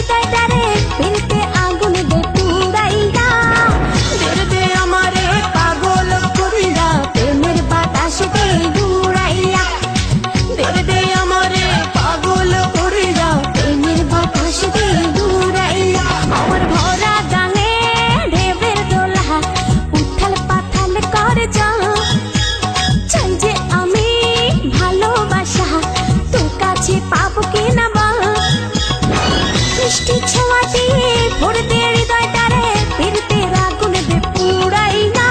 হৃদয়টারে ফিরতে আগুন দে পুরাইয়া দে দে আমারে পাগল করিয়া প্রেমের বাতাসে ঘুরাইয়া দে দে আমারে পাগল করিয়া প্রেমের বাতাসে ঘুরাইয়া আমার ভরা গানে ঢেবের দোলা উথাল পাথাল করে যা চাই যে আমি ভালোবাসা তোর কাছে পাবো কিনা বা মিষ্টি ছোঁয়া দিয়ে ভরে দে হৃদয়টারে ফিরতে আগুন দে পুরাইয়া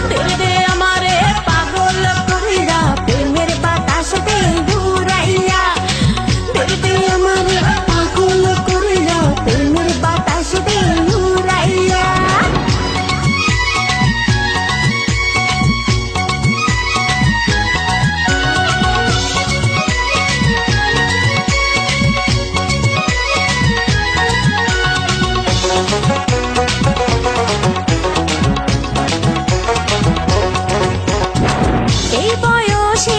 দে দে আমারে পাগল করিয়া প্রেমের বাতাসে ঘুরাইয়া দে দে আমারে পাগল করিয়া প্রেমের বাতাসে ঘুরাইয়া। এই বয়সে